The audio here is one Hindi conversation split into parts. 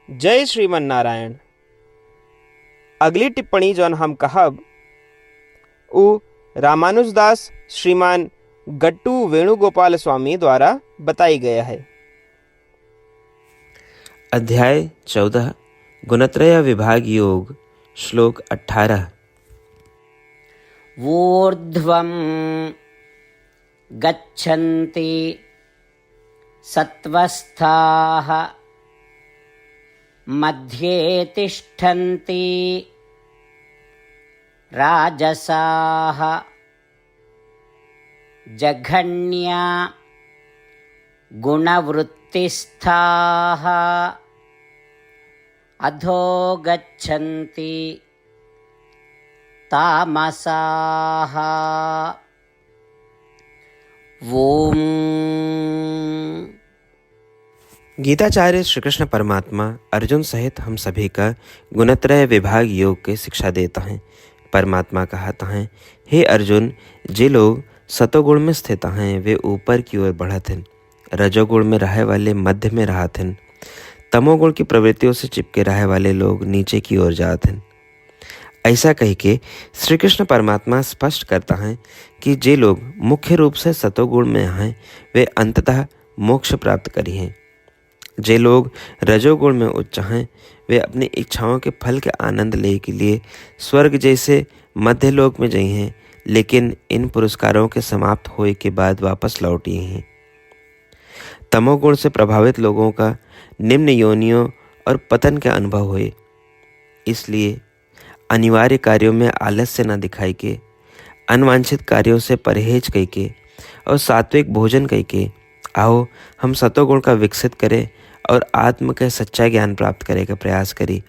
जय श्रीमन नारायण। अगली टिप्पणी जौन हम कहब उ रामानुजदास श्रीमान गट्टू वेणुगोपाल स्वामी द्वारा बताई गया है। अध्याय 14 गुणत्रय विभाग योग श्लोक 18। ऊर्ध्वं गच्छन्ति सत्त्वस्थाः मध्ये तिष्ठन्ति राजसाः जघन्या गुणवृत्तिस्थाः अधो गच्छन्ति तामसाः। ओम। गीताचार्य श्री कृष्ण परमात्मा अर्जुन सहित हम सभी का गुणत्रय विभाग योग के शिक्षा देता है। परमात्मा कहता है, हे अर्जुन, जे लोग सतोगुण में स्थित हैं वे ऊपर की ओर बढ़त हैं, रजोगुण में रहे वाले मध्य में रहत हैं, तमोगुण की प्रवृत्तियों से चिपके रहे वाले लोग नीचे की ओर जात हैं। ऐसा कह के श्री कृष्ण परमात्मा स्पष्ट करता है कि जे लोग मुख्य रूप से सतोगुण में हैं वे अंततः मोक्ष प्राप्त करी हैं। जे लोग रजोगुण में उच्च हैं वे अपनी इच्छाओं के फल के आनंद ले के लिए स्वर्ग जैसे मध्य लोक में गए हैं, लेकिन इन पुरस्कारों के समाप्त होने के बाद वापस लौटी हैं। तमोगुण से प्रभावित लोगों का निम्न योनियों और पतन के अनुभव हुए, इसलिए अनिवार्य कार्यों में आलस्य न दिखाई के, अनवांछित कार्यों से परहेज करके और सात्विक भोजन करके आओ हम सतोगुण का विकसित करें और आत्म के सच्चा ज्ञान प्राप्त करने का प्रयास करें।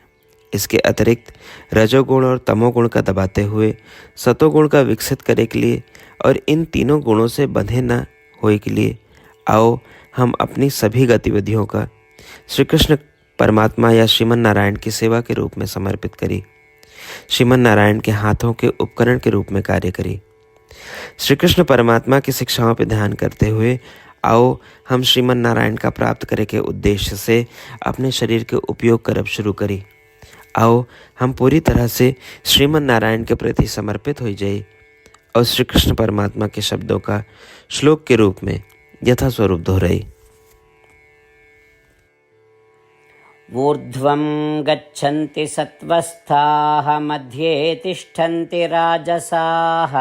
इसके अतिरिक्त रजोगुण और तमोगुण का दबाते हुए सतोगुण का विकसित करने के लिए और इन तीनों गुणों से बंधे न होने के लिए आओ हम अपनी सभी गतिविधियों का श्री कृष्ण परमात्मा या श्रीमन नारायण की सेवा के रूप में समर्पित करें, श्रीमन नारायण के हाथों के उपकरण के रूप में कार्य करें। श्री कृष्ण परमात्मा की शिक्षाओं पर ध्यान करते हुए आओ हम श्रीमन नारायण का प्राप्त करे के उद्देश्य से अपने शरीर के उपयोग करब शुरू करें। आओ हम पूरी तरह से श्रीमन नारायण के प्रति समर्पित हो जाए और श्री कृष्ण परमात्मा के शब्दों का श्लोक के रूप में यथास्वरूप दोहराए। ऊर्ध्वं गच्छन्ति सत्त्वस्थाः मध्ये तिष्ठन्ति राजसाः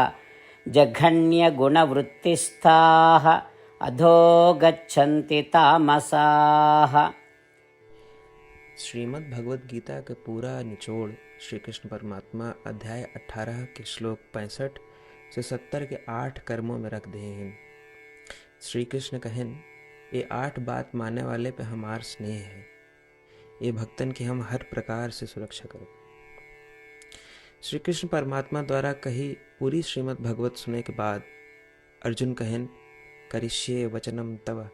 जघन्यगुणवृत्तिस्थाः अधो गच्छन्ति तामसाः। श्रीमद् भगवद गीता का पूरा निचोड़ श्री कृष्ण परमात्मा अध्याय 18 के श्लोक 65 से 70 के 8 कर्मों में रख दे हैं। श्री कृष्ण कहन, ये 8 बात मानने वाले पे हमार स्नेह है, ये भक्तन की हम हर प्रकार से सुरक्षा करो। श्री कृष्ण परमात्मा द्वारा कही पूरी श्रीमद् भगवत सुने के बाद अर्जुन कहन, करिष्ये वचनम तव,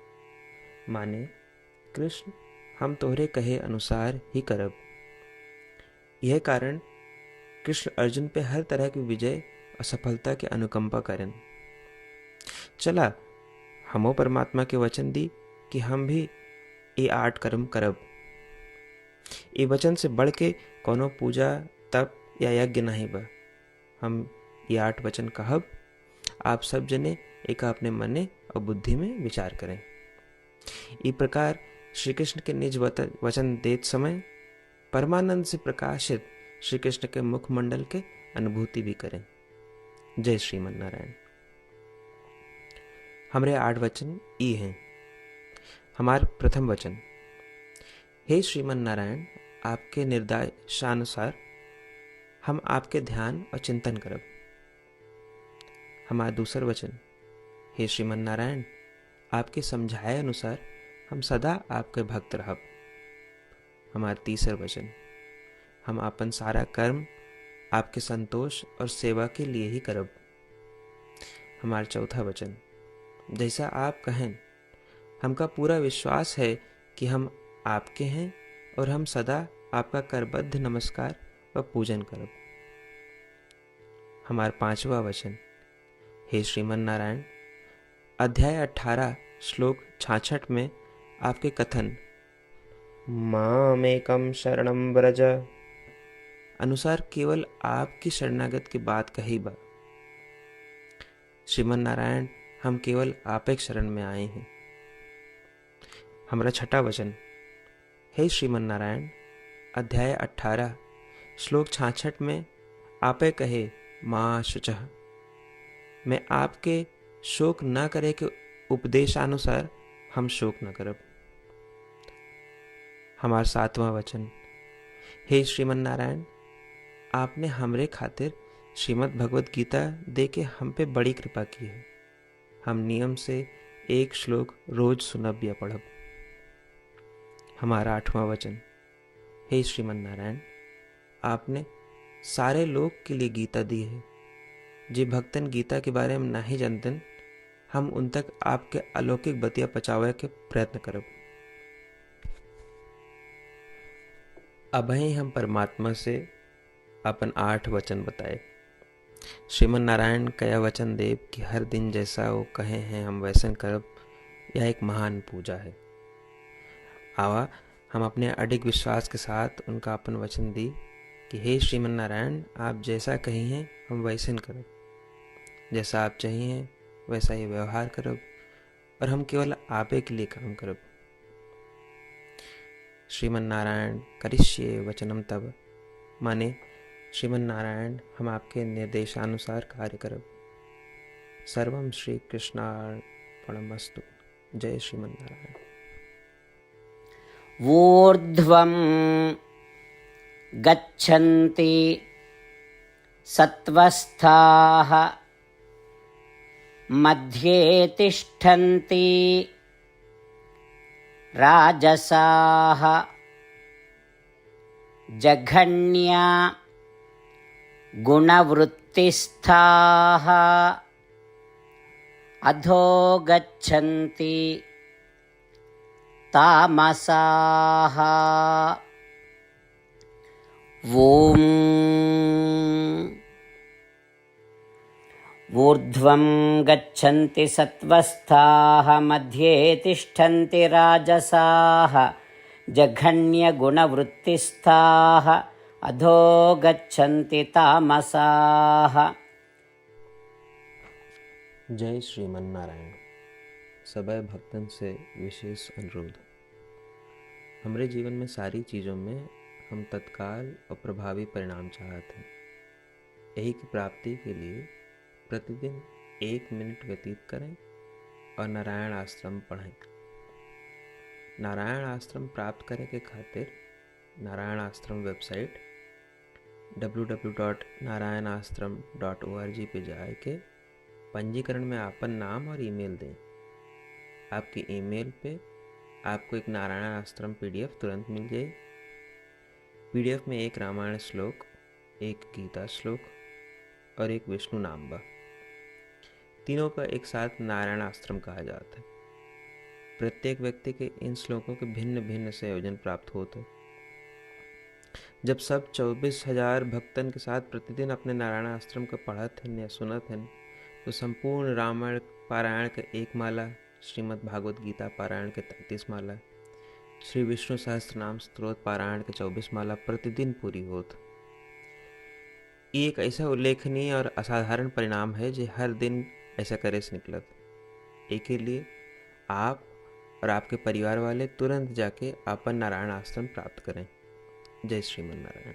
माने कृष्ण हम तोहरे कहे अनुसार ही करब। यह कारण कृष्ण अर्जुन पे हर तरह की विजय और सफलता की अनुकंपा करें। चला हमो परमात्मा के वचन दी कि हम भी ये 8 कर्म करब। ये वचन से बढ़ के कोनो पूजा तप या यज्ञ नहीं बा। हम ये 8 वचन कहब, आप सब जने एक अपने मने और बुद्धि में विचार करें। इस प्रकार श्री कृष्ण के निज वचन देत समय परमानंद से प्रकाशित श्री कृष्ण के मुखमंडल के अनुभूति भी करें। जय श्रीमन नारायण। हमारे 8 वचन ई हैं। हमार प्रथम वचन, हे श्रीमन नारायण, आपके निर्देशानुसार हम आपके ध्यान और चिंतन करब। हमारा दूसर वचन, हे श्रीमन नारायण, आपके समझाए अनुसार हम सदा आपके भक्त रहब। हमारा तीसर वचन, हम अपन सारा कर्म आपके संतोष और सेवा के लिए ही करब। हमारा चौथा वचन, जैसा आप कहें हमका पूरा विश्वास है कि हम आपके हैं और हम सदा आपका करबद्ध नमस्कार व पूजन करब। हमारा पांचवा वचन, हे श्रीमन नारायण, अध्याय 18 श्लोक 66 में आपके कथन मामेकं शरणं व्रज। अनुसार केवल आपकी शरणागत की बात कही बा। श्रीमन नारायण, हम केवल आप एक शरण में आए हैं। हमारा छठा वचन। हे श्रीमन नारायण, अध्याय 18 श्लोक 66 में आपे कहे माँ शुचः, मैं आपके शोक न करे के उपदेशानुसार हम शोक न करब। हमार सातवां वचन। हे श्रीमन नारायण, आपने हमरे खातिर श्रीमद् भगवत गीता दे के हम पे बड़ी कृपा की है। हम नियम से एक श्लोक रोज सुनब या पढ़ब। हमारा आठवां वचन। हे श्रीमन नारायण, आपने सारे लोग के लिए गीता दी है। जे भक्तन गीता के बारे में नहीं जानतन, हम उन तक आपके अलौकिक बतिया पहुंचावे के प्रयत्न करब। अभय हम परमात्मा से अपन 8 वचन बताए। श्रीमन नारायण कया वचन देव कि हर दिन जैसा वो कहे हैं हम वैसन करब, यह एक महान पूजा है। आवा हम अपने अडिग विश्वास के साथ उनका अपन वचन दी कि हे श्रीमन नारायण, आप जैसा कही हैं हम वैसन करब, जैसा आप चाहिए वैसा ही व्यवहार करब, और हम केवल आपे के लिए काम करब। श्रीमन नारायण करिष्ये वचनम तब, माने श्रीमन नारायण हम आपके निर्देशानुसार कार्य करब। सर्वम श्री कृष्णार्पणमस्तु। जय श्रीमन नारायण। ऊर्ध्वं गच्छन्ति सत्त्वस्थाः मध्ये तिष्ठन्ति राजसाः जघन्या गुणवृत्तिस्थाः अधो गच्छन्ति तामसाः। ॐ ऊर्ध्वं गच्छन्ति सत्त्वस्थाः मध्ये तिष्ठन्ति राजसाः जघन्यगुणवृत्तिस्थाः अधो गच्छन्ति तामसाः। जय श्रीमन नारायण। सबै भक्तन से विशेष अनुरोध। हमरे जीवन में सारी चीज़ों में हम तत्काल और प्रभावी परिणाम चाहते हैं। यही की प्राप्ति के लिए प्रतिदिन 1 मिनट व्यतीत करें और नारायण आश्रम पढ़ें। नारायण आश्रम प्राप्त करे के खातिर नारायण आश्रम वेबसाइट www.narayanashram.org पे जाए के पंजीकरण में आपन नाम और ईमेल दें। आपकी ईमेल पे आपको एक नारायण आश्रम PDF तुरंत मिल जाए। PDF में एक रामायण श्लोक, एक गीता श्लोक और एक विष्णु नाम बा। तीनों का एक साथ नारायण आश्रम कहा जाता है। प्रत्येक व्यक्ति के इन श्लोकों के भिन्न भिन्न संयोजन प्राप्त होते हैं। जब सब 24,000 भक्तन के साथ प्रतिदिन अपने नारायण आश्रम को पढ़त हैं या सुनत हैं, तो संपूर्ण रामायण पारायण के 1 माला, श्रीमद् भागवत गीता पारायण के 33 माला, श्री विष्णु सहस्त्रनाम स्तोत्र पारायण के 24 माला प्रतिदिन पूरी होत। ये एक ऐसा उल्लेखनीय और असाधारण परिणाम है जो हर दिन ऐसा करे से निकलत। एक के लिए आप और आपके परिवार वाले तुरंत जाके अपन नारायण आश्रम प्राप्त करें। जय श्रीमन नारायण।